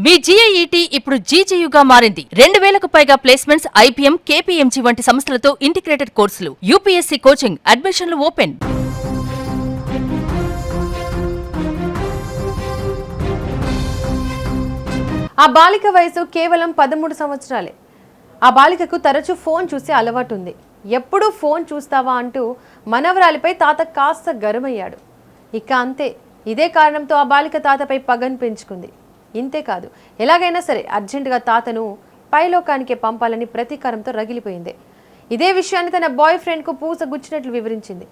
మీ జీఐఈటీ ఇప్పుడు జీజేయుగా మారింది. 2000కు పైగా ప్లేస్మెంట్స్, ఐపీఎం, కేపీఎంజీ వంటి సంస్థలతో ఇంటిగ్రేటెడ్ కోర్సులు. యూపీఎస్సీ కోచింగ్, అడ్మిషన్లు ఓపెన్. ఆ బాలిక వయసు కేవలం 13 సంవత్సరాలే. ఆ బాలికకు తరచూ ఫోన్ చూసే అలవాటు ఉంది. ఎప్పుడూ ఫోన్ చూస్తావా అంటూ మనవరాలిపై తాత కాస్త గరమయ్యాడు. ఇక అంతే. ఇదే కారణంతో ఆ బాలిక తాతపై పగను పెంచుకుంది. ఇంతేకాదు, ఎలాగైనా సరే అర్జెంటుగా తాతను పైలోకానికే పంపాలని ప్రతీకారంతో రగిలిపోయింది. ఇదే విషయాన్ని తన బాయ్ ఫ్రెండ్కు పూసగుచ్చినట్లు వివరించింది.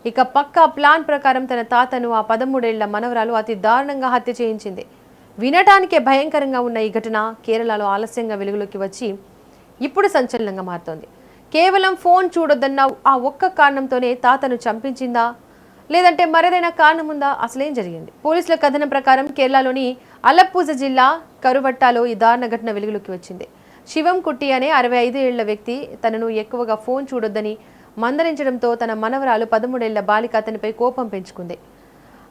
ఇక పక్కా ప్లాన్ ప్రకారం తన తాతను ఆ 13 ఏళ్ల మనవరాలు అతి దారుణంగా హత్య చేయించింది. వినటానికే భయంకరంగా ఉన్న ఈ ఘటన కేరళలో ఆలస్యంగా వెలుగులోకి వచ్చి ఇప్పుడు సంచలనంగా మారుతోంది. కేవలం ఫోన్ చూడొద్దన్న ఆ ఒక్క కారణంతోనే తాతను చంపించిందా, లేదంటే మరేదైనా కారణం ఉందా? అసలేం జరిగింది? పోలీసుల కథనం ప్రకారం కేరళలోని అలప్పూజ జిల్లా కరువట్టాలో ఈ దారుణ ఘటన వెలుగులోకి వచ్చింది. శివం కుట్టి అనే 65 ఏళ్ల వ్యక్తి తనను ఎక్కువగా ఫోన్ చూడొద్దని మందలించడంతో తన మనవరాలు 13 ఏళ్ల బాలిక అతనిపై కోపం పెంచుకుంది.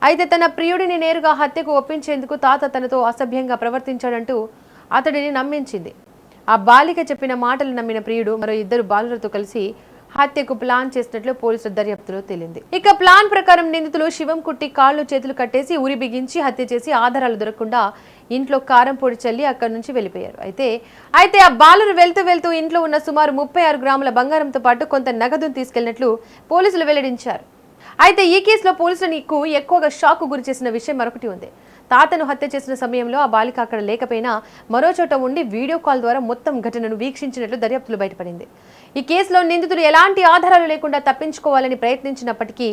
అయితే తన ప్రియుడిని నేరుగా హత్యకు ఒప్పించేందుకు తాత తనతో అసభ్యంగా ప్రవర్తించాడంటూ అతడిని నమ్మించింది. ఆ బాలిక చెప్పిన మాటలు నమ్మిన ప్రియుడు మరో 2 బాలులతో కలిసి హత్యకు ప్లాన్ చేసినట్లు పోలీసుల దర్యాప్తులో తేలింది. ఇక ప్లాన్ ప్రకారం నిందితులు శివం కుట్టి కాళ్ళు చేతులు కట్టేసి ఉరి బిగించి హత్య చేసి ఆధారాలు దొరకకుండా ఇంట్లో కారం పొడి చల్లి అక్కడి నుంచి వెళ్లిపోయారు. అయితే ఆ బాలురు వెళ్తూ ఇంట్లో ఉన్న సుమారు 36 గ్రాముల బంగారంతో పాటు కొంత నగదును తీసుకెళ్లినట్లు పోలీసులు వెల్లడించారు. అయితే ఈ కేసులో పోలీసులకు ఎక్కువగా షాక్ గురి చేసిన విషయం మరొకటి ఉంది. తాతను హత్య చేసిన సమయంలో ఆ బాలిక అక్కడ లేకపోయినా మరో చోట ఉండి వీడియో కాల్ ద్వారా మొత్తం ఘటనను వీక్షించినట్లు దర్యాప్తులో బయటపడింది. ఈ కేసులో నిందితులు ఎలాంటి ఆధారాలు లేకుండా తప్పించుకోవాలని ప్రయత్నించినప్పటికీ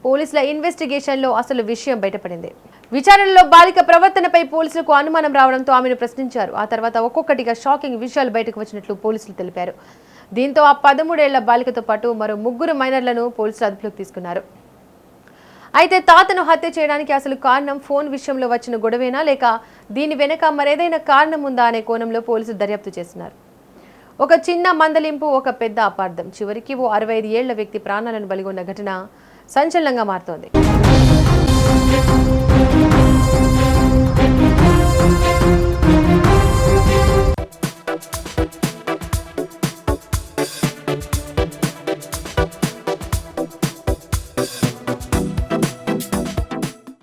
పోలీసుల ఇన్వెస్టిగేషన్లో అసలు విషయం బయటపడింది. విచారణలో బాలిక ప్రవర్తనపై పోలీసులకు అనుమానం రావడంతో ఆమెను ప్రశ్నించారు. ఆ తర్వాత ఒక్కొక్కటిగా షాకింగ్ విషయాలు బయటకు వచ్చినట్లు పోలీసులు తెలిపారు. దీంతో ఆ 13 ఏళ్ల బాలికతో పాటు మరో 3 మైనర్లను పోలీసులు అదుపులోకి తీసుకున్నారు. అయితే తాతను హత్య చేయడానికి అసలు కారణం ఫోన్ విషయంలో వచ్చిన గొడవేనా, లేక దీని వెనక మరేదైనా కారణం ఉందా అనే కోణంలో పోలీసులు దర్యాప్తు చేస్తున్నారు. ఒక చిన్న మందలింపు, ఒక పెద్ద అపార్థం, చివరికి ఓ 65 ఏళ్ల వ్యక్తి ప్రాణాలను బలిగొన్న ఘటన సంచలనంగా మారుతోంది.